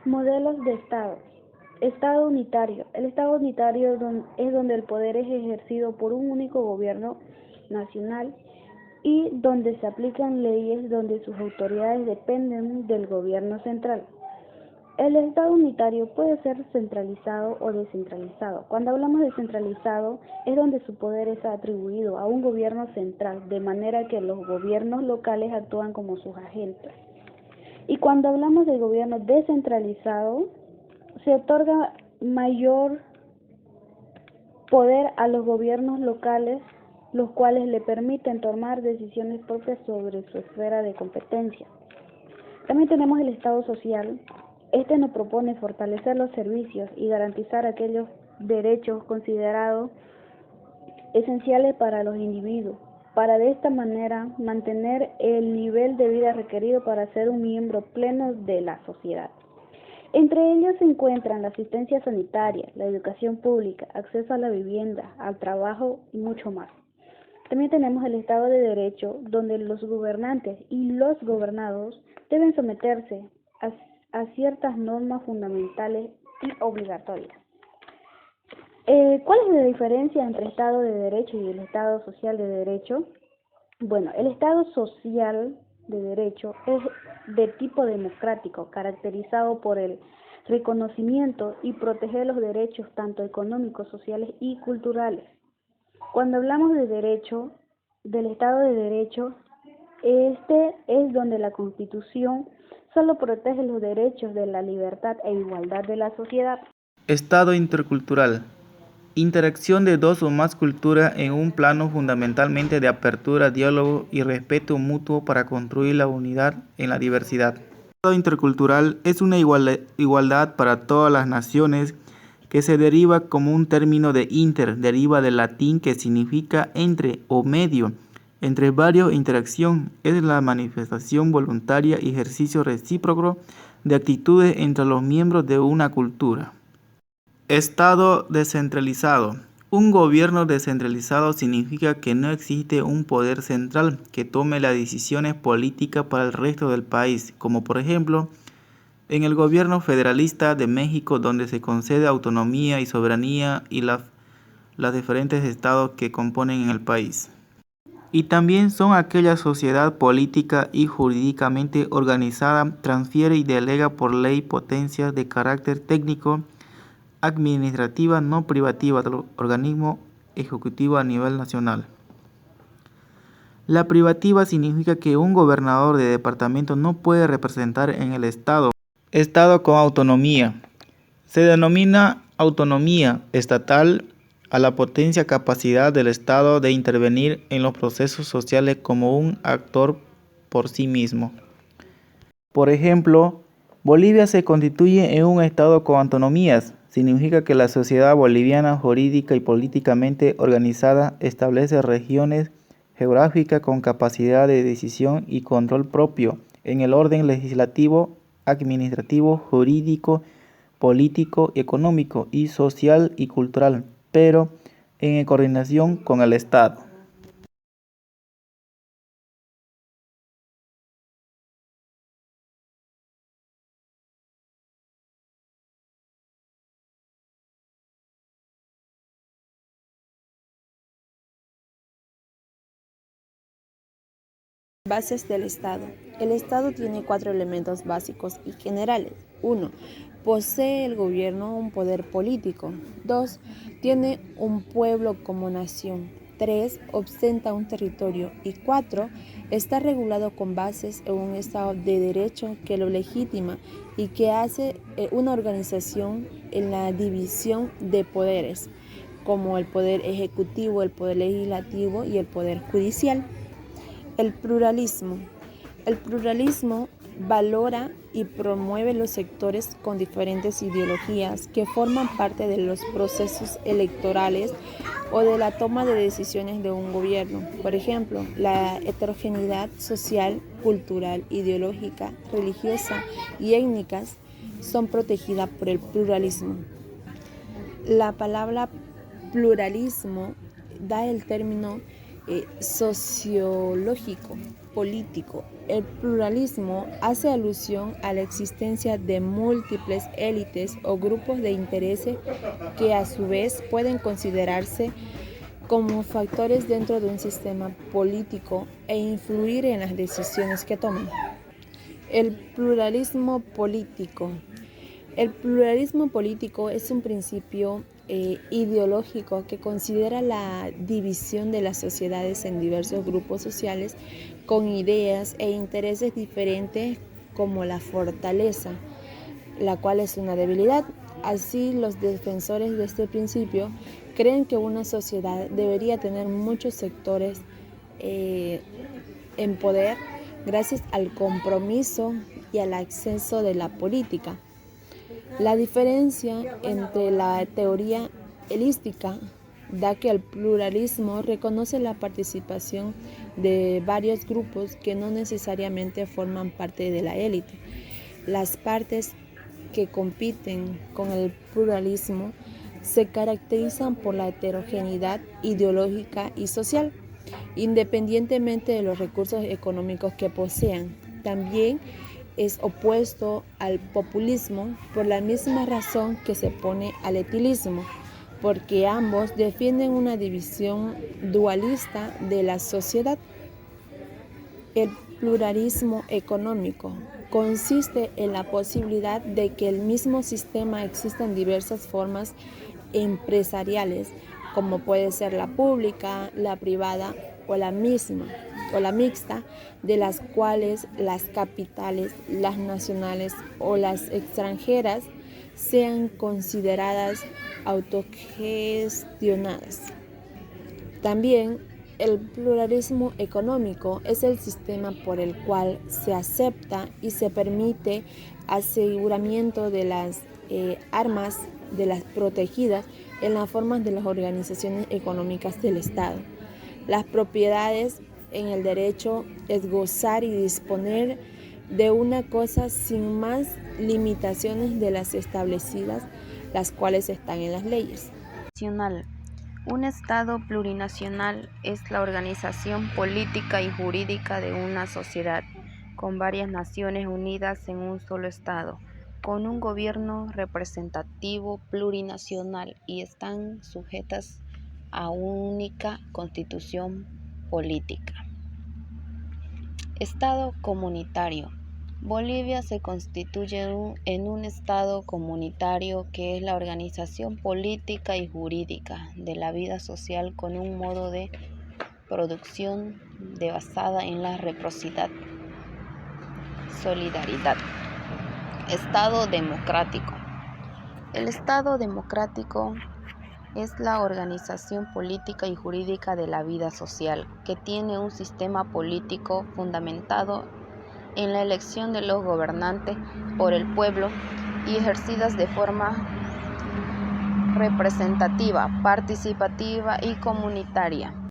Modelos de Estado. Estado unitario. El Estado unitario es donde el poder es ejercido por un único gobierno nacional y donde se aplican leyes donde sus autoridades dependen del gobierno central. El Estado unitario puede ser centralizado o descentralizado. Cuando hablamos de centralizado, es donde su poder es atribuido a un gobierno central, de manera que los gobiernos locales actúan como sus agentes. Y cuando hablamos del gobierno descentralizado, se otorga mayor poder a los gobiernos locales, los cuales le permiten tomar decisiones propias sobre su esfera de competencia. También tenemos el Estado social. Este nos propone fortalecer los servicios y garantizar aquellos derechos considerados esenciales para los individuos, para de esta manera mantener el nivel de vida requerido para ser un miembro pleno de la sociedad. Entre ellos se encuentran la asistencia sanitaria, la educación pública, acceso a la vivienda, al trabajo y mucho más. También tenemos el Estado de Derecho, donde los gobernantes y los gobernados deben someterse a ciertas normas fundamentales y obligatorias. ¿Cuál es la diferencia entre Estado de Derecho y el Estado Social de Derecho? Bueno, el Estado Social de Derecho es de tipo democrático, caracterizado por el reconocimiento y proteger los derechos tanto económicos, sociales y culturales. Cuando hablamos de derecho, del Estado de Derecho, este es donde la Constitución solo protege los derechos de la libertad e igualdad de la sociedad. Estado intercultural. Interacción de dos o más culturas en un plano fundamentalmente de apertura, diálogo y respeto mutuo para construir la unidad en la diversidad. El Estado intercultural es una igualdad para todas las naciones que se deriva como un término de inter, deriva del latín que significa entre o medio. Entre varios, interacción es la manifestación voluntaria y ejercicio recíproco de actitudes entre los miembros de una cultura. Estado descentralizado. Un gobierno descentralizado significa que no existe un poder central que tome las decisiones políticas para el resto del país, como por ejemplo en el gobierno federalista de México, donde se concede autonomía y soberanía y los diferentes estados que componen el país. Y también son aquella sociedad política y jurídicamente organizada, transfiere y delega por ley potencias de carácter técnico administrativa no privativa del organismo ejecutivo a nivel nacional. La privativa significa que un gobernador de departamento no puede representar en el Estado. Estado con autonomía. Se denomina autonomía estatal a la potencia capacidad del Estado de intervenir en los procesos sociales como un actor por sí mismo. Por ejemplo, Bolivia se constituye en un Estado con autonomías. Significa que la sociedad boliviana jurídica y políticamente organizada establece regiones geográficas con capacidad de decisión y control propio en el orden legislativo, administrativo, jurídico, político, económico y social y cultural, pero en coordinación con el Estado. Bases del Estado. El Estado tiene 4 elementos básicos y generales. 1. Posee el gobierno un poder político. 2. Tiene un pueblo como nación. 3. Ostenta un territorio. Y 4. Está regulado con bases en un Estado de derecho que lo legitima y que hace una organización en la división de poderes, como el poder ejecutivo, el poder legislativo y el poder judicial. El pluralismo. El pluralismo valora y promueve los sectores con diferentes ideologías que forman parte de los procesos electorales o de la toma de decisiones de un gobierno. Por ejemplo, la heterogeneidad social, cultural, ideológica, religiosa y étnicas son protegidas por el pluralismo. La palabra pluralismo da el término sociológico. político. El pluralismo hace alusión a la existencia de múltiples élites o grupos de intereses que a su vez pueden considerarse como factores dentro de un sistema político e influir en las decisiones que toman. El pluralismo político. El pluralismo político es un principio ideológico que considera la división de las sociedades en diversos grupos sociales con ideas e intereses diferentes como la fortaleza, la cual es una debilidad. Así, los defensores de este principio creen que una sociedad debería tener muchos sectores en poder gracias al compromiso y al acceso de la política. La diferencia entre la teoría holística da que el pluralismo reconoce la participación de varios grupos que no necesariamente forman parte de la élite. Las partes que compiten con el pluralismo se caracterizan por la heterogeneidad ideológica y social, independientemente de los recursos económicos que posean. También es opuesto al populismo por la misma razón que se opone al etilismo, porque ambos defienden una división dualista de la sociedad. El pluralismo económico consiste en la posibilidad de que el mismo sistema exista en diversas formas empresariales, como puede ser la pública, la privada o la mixta, de las cuales las capitales, las nacionales o las extranjeras sean consideradas autogestionadas. También el pluralismo económico es el sistema por el cual se acepta y se permite aseguramiento de las armas de las protegidas en las formas de las organizaciones económicas del Estado. Las propiedades en el derecho es gozar y disponer de una cosa sin más limitaciones de las establecidas, las cuales están en las leyes. Un Estado plurinacional es la organización política y jurídica de una sociedad, con varias naciones unidas en un solo Estado, con un gobierno representativo plurinacional y están sujetas a única constitución política. Estado comunitario. Bolivia se constituye en un Estado comunitario que es la organización política y jurídica de la vida social con un modo de producción basada en la reciprocidad, solidaridad. Estado democrático. El Estado democrático es la organización política y jurídica de la vida social que tiene un sistema político fundamentado en la elección de los gobernantes por el pueblo y ejercidas de forma representativa, participativa y comunitaria.